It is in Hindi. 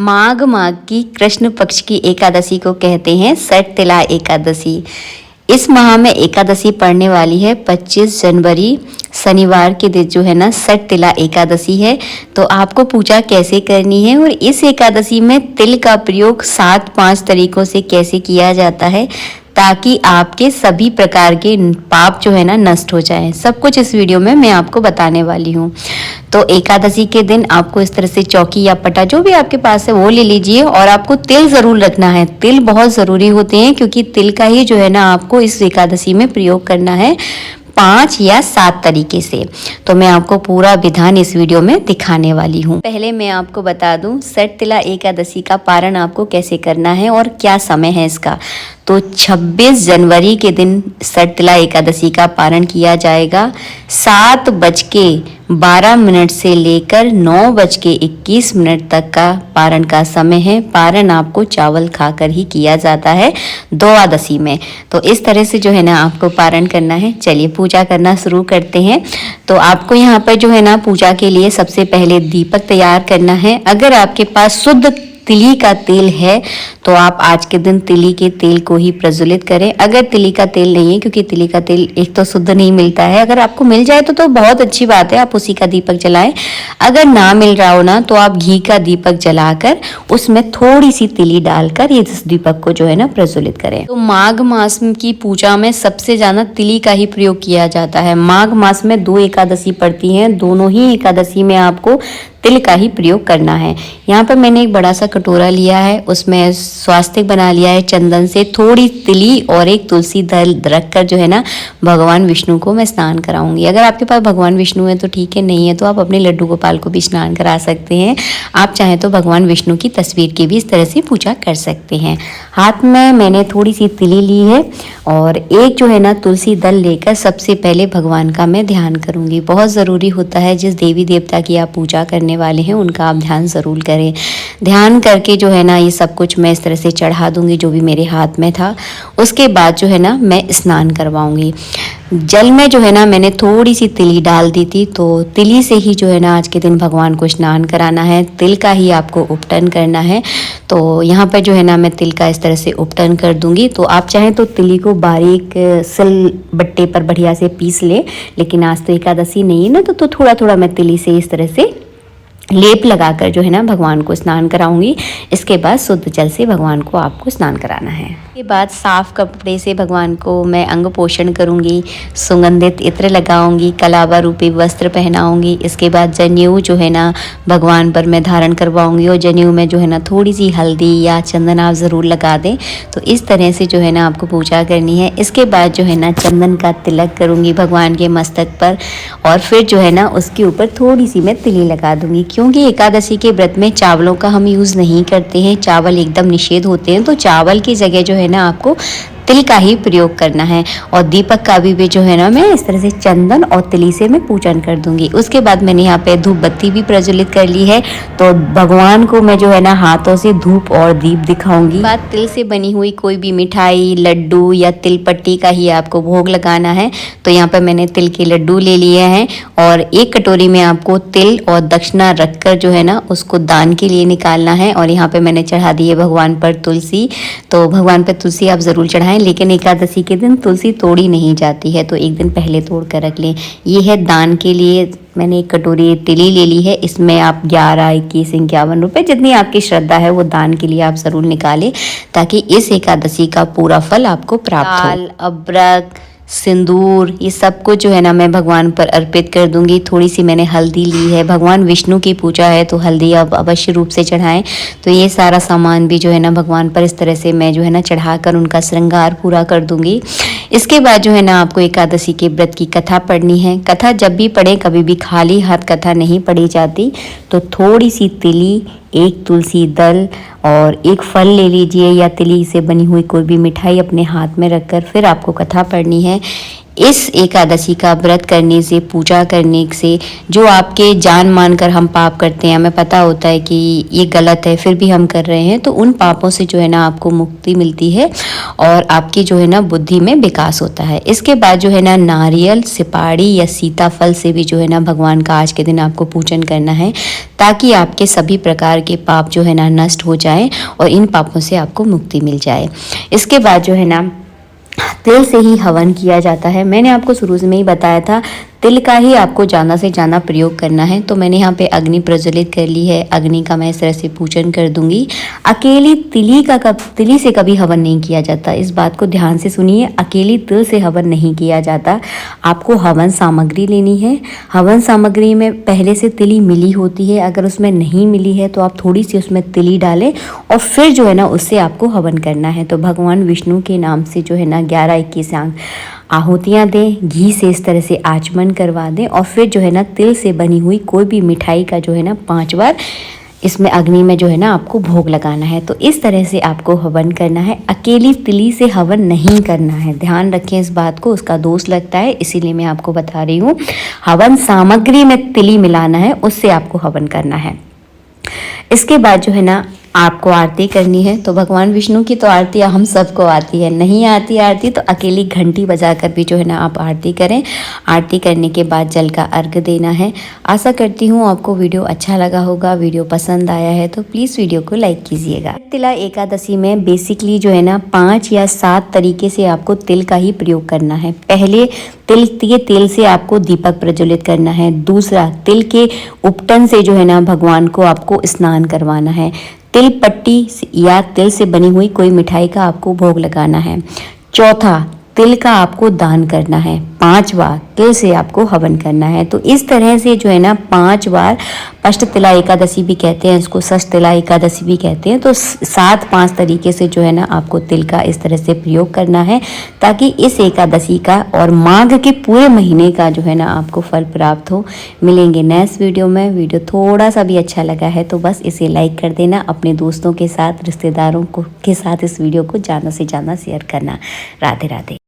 माघ माह की कृष्ण पक्ष की एकादशी को कहते हैं सठ तिला एकादशी। इस माह में एकादशी पड़ने वाली है 25 जनवरी शनिवार के दिन जो है ना सठ तिला एकादशी है। तो आपको पूजा कैसे करनी है और इस एकादशी में तिल का प्रयोग 7-5 तरीकों से कैसे किया जाता है ताकि आपके सभी प्रकार के पाप जो है ना नष्ट हो जाएं, सब कुछ इस वीडियो में मैं आपको बताने वाली हूँ। तो एकादशी के दिन आपको इस तरह से चौकी या पटा जो भी आपके पास है वो ले लीजिए और आपको तिल ज़रूर रखना है। तिल बहुत ज़रूरी होते हैं क्योंकि तिल का ही जो है ना आपको इस एकादशी में प्रयोग करना है 5 या 7 तरीके से। तो मैं आपको पूरा विधान इस वीडियो में दिखाने वाली हूँ। पहले मैं आपको बता दूं सठ तिला एकादशी का पारण आपको कैसे करना है और क्या समय है इसका। तो 26 जनवरी के दिन सठ तिला एकादशी का पारण किया जाएगा। 7:12 से लेकर 9:21 तक का पारण का समय है। पारण आपको चावल खाकर ही किया जाता है द्वादशी में। तो इस तरह से जो है ना आपको पारण करना है। चलिए पूजा करना शुरू करते हैं। तो आपको यहाँ पर जो है ना पूजा के लिए सबसे पहले दीपक तैयार करना है। अगर आपके पास शुद्ध तिली का तेल है तो आप आज के दिन तिली के तेल को ही प्रज्वलित करें। अगर तिली का तेल नहीं है, क्योंकि तिली का तेल एक तो शुद्ध नहीं मिलता है, अगर आपको मिल जाए तो बहुत अच्छी बात है, आप उसी का दीपक जलाएं। अगर ना मिल रहा हो ना तो आप घी का दीपक जलाकर उसमें थोड़ी सी तिली डालकर इस दीपक को जो है ना प्रज्वलित करें। तो माघ मास की पूजा में सबसे ज्यादा तिली का ही प्रयोग किया जाता है। माघ मास में 2 एकादशी पड़ती हैं, दोनों ही एकादशी में आपको तिल का ही प्रयोग करना है। यहाँ पर मैंने एक बड़ा सा कटोरा लिया है, उसमें स्वास्तिक बना लिया है चंदन से, थोड़ी तिली और एक तुलसी दल रखकर जो है ना भगवान विष्णु को मैं स्नान कराऊंगी। अगर आपके पास भगवान विष्णु है तो ठीक है, नहीं है तो आप अपने लड्डू गोपाल को भी स्नान करा सकते हैं। आप चाहें तो भगवान विष्णु की तस्वीर की भी इस तरह से पूजा कर सकते हैं। हाथ में मैंने थोड़ी सी तिली ली है और एक जो है ना तुलसी दल लेकर सबसे पहले भगवान का मैं ध्यान करूंगी। बहुत ज़रूरी होता है जिस देवी देवता की आप पूजा करने वाले हैं उनका आप ध्यान ज़रूर करें। ध्यान करके जो है ना ये सब कुछ मैं इस तरह से चढ़ा दूंगी जो भी मेरे हाथ में था। उसके बाद जो है ना मैं स्नान करवाऊंगी। जल में जो है ना मैंने थोड़ी सी तिली डाल दी थी, तो तिली से ही जो है ना आज के दिन भगवान को स्नान कराना है। तिल का ही आपको उपटन करना है। तो यहाँ पर जो है ना मैं तिल का इस तरह से उपटन कर दूंगी। तो आप चाहें तो तिली को बारीक सिल बट्टे पर बढ़िया से पीस ले, लेकिन आज तो एकादशी नहीं है ना तो थोड़ा थोड़ा मैं तिली से इस तरह से लेप लगाकर जो है ना भगवान को स्नान कराऊंगी। इसके बाद शुद्ध जल से भगवान को आपको स्नान कराना है। इसके बाद साफ कपड़े से भगवान को मैं अंग पोषण करूंगी, सुगंधित इत्र लगाऊंगी, कलावा रूपी वस्त्र पहनाऊंगी। इसके बाद जनेऊ जो है ना भगवान पर मैं धारण करवाऊंगी और जनेऊ में जो है ना थोड़ी सी हल्दी या चंदन आप ज़रूर लगा दें। तो इस तरह से जो है ना आपको पूजा करनी है। इसके बाद जो है ना चंदन का तिलक करूंगी भगवान के मस्तक पर और फिर जो है ना उसके ऊपर थोड़ी सी मैं तिली लगा दूंगी। क्योंकि एकादशी के व्रत में चावलों का हम यूज़ नहीं करते हैं, चावल एकदम निषेध होते हैं। तो चावल की जगह जो है ना आपको तिल का ही प्रयोग करना है। और दीपक का भी जो है ना मैं इस तरह से चंदन और तिली से मैं पूजन कर दूंगी। उसके बाद मैंने यहाँ पे धूप बत्ती भी प्रज्वलित कर ली है। तो भगवान को मैं जो है ना हाथों से धूप और दीप दिखाऊंगी। बाद तिल से बनी हुई कोई भी मिठाई, लड्डू या तिल पट्टी का ही आपको भोग लगाना है। तो यहाँ पर मैंने तिल के लड्डू ले लिए हैं और एक कटोरी में आपको तिल और दक्षिणा रखकर जो है ना उसको दान के लिए निकालना है। और यहाँ पे मैंने चढ़ा दी है भगवान पर तुलसी। तो भगवान पर तुलसी आप ज़रूर चढ़ाएं, लेकिन एकादशी के दिन तुलसी तोड़ी नहीं जाती है, तो एक दिन पहले तोड़ कर रख लें। ये है दान के लिए। मैंने एक कटोरी तिली ले ली है, इसमें आप 11, 21, 51 रुपये जितनी आपकी श्रद्धा है वो दान के लिए आप ज़रूर निकालें ताकि इस एकादशी का पूरा फल आपको प्राप्त हो। दाल, अबरक, सिंदूर ये सब कुछ जो है ना मैं भगवान पर अर्पित कर दूंगी। थोड़ी सी मैंने हल्दी ली है, भगवान विष्णु की पूजा है तो हल्दी आप अवश्य रूप से चढ़ाएं। तो ये सारा सामान भी जो है ना भगवान पर इस तरह से मैं जो है ना चढ़ाकर उनका श्रृंगार पूरा कर दूंगी। इसके बाद जो है ना आपको एकादशी के व्रत की कथा पढ़नी है। कथा जब भी पढ़ें, कभी भी खाली हाथ कथा नहीं पढ़ी जाती। तो थोड़ी सी तिली, एक तुलसी दल और एक फल ले लीजिए या तिली से बनी हुई कोई भी मिठाई अपने हाथ में रखकर फिर आपको कथा पढ़नी है। इस एकादशी का व्रत करने से, पूजा करने से जो आपके जान मान कर हम पाप करते हैं, हमें पता होता है कि ये गलत है फिर भी हम कर रहे हैं, तो उन पापों से जो है ना आपको मुक्ति मिलती है और आपकी जो है ना बुद्धि में विकास होता है। इसके बाद जो है ना नारियल, सुपारी या सीताफल से भी जो है ना भगवान का आज के दिन आपको पूजन करना है, ताकि आपके सभी प्रकार के पाप जो है ना नष्ट हो जाएं और इन पापों से आपको मुक्ति मिल जाए। इसके बाद जो है ना तिल से ही हवन किया जाता है। मैंने आपको शुरू में ही बताया था तिल का ही आपको ज़्यादा से ज़्यादा प्रयोग करना है। तो मैंने यहाँ पे अग्नि प्रज्वलित कर ली है, अग्नि का मैं इस तरह से पूजन कर दूंगी। अकेली तिली से कभी हवन नहीं किया जाता, इस बात को ध्यान से सुनिए। अकेली तिल से हवन नहीं किया जाता, आपको हवन सामग्री लेनी है। हवन सामग्री में पहले से तिली मिली होती है, अगर उसमें नहीं मिली है तो आप थोड़ी सी उसमें तिली डालें और फिर जो है ना उससे आपको हवन करना है। तो भगवान विष्णु के नाम से जो है ना 11-21 आहुतियाँ दें, घी से इस तरह से आचमन करवा दें और फिर जो है ना तिल से बनी हुई कोई भी मिठाई का जो है ना 5 बार इसमें अग्नि में जो है ना आपको भोग लगाना है। तो इस तरह से आपको हवन करना है, अकेली तिली से हवन नहीं करना है। ध्यान रखें इस बात को, उसका दोष लगता है, इसीलिए मैं आपको बता रही हूँ। हवन सामग्री में तिली मिलाना है, उससे आपको हवन करना है। इसके बाद जो है ना आपको आरती करनी है। तो भगवान विष्णु की तो आरती हम सबको आती है, नहीं आती आरती तो अकेली घंटी बजाकर भी जो है ना आप आरती करें। आरती करने के बाद जल का अर्घ देना है। आशा करती हूँ आपको वीडियो अच्छा लगा होगा। वीडियो पसंद आया है तो प्लीज़ वीडियो को लाइक कीजिएगा। तिला एकादशी में बेसिकली जो है ना 5 या 7 तरीके से आपको तिल का ही प्रयोग करना है। पहले तिल से आपको दीपक प्रज्वलित करना है। दूसरा, तिल के उपटन से जो है ना भगवान को आपको स्नान करवाना है। तिल पट्टी या तिल से बनी हुई कोई मिठाई का आपको भोग लगाना है। चौथा, तिल का आपको दान करना है। 5वां, तिल से आपको हवन करना है। तो इस तरह से जो है ना 5 बार, अष्टतिला एकादशी भी कहते हैं इसको, षष्ठतिला एकादशी भी कहते हैं। तो 7-5 तरीके से जो है ना आपको तिल का इस तरह से प्रयोग करना है, ताकि इस एकादशी का और माघ के पूरे महीने का जो है ना आपको फल प्राप्त हो। मिलेंगे नेक्स्ट वीडियो में। वीडियो थोड़ा सा भी अच्छा लगा है तो बस इसे लाइक कर देना, अपने दोस्तों के साथ, रिश्तेदारों के साथ इस वीडियो को ज़्यादा से ज़्यादा शेयर करना। राधे राधे।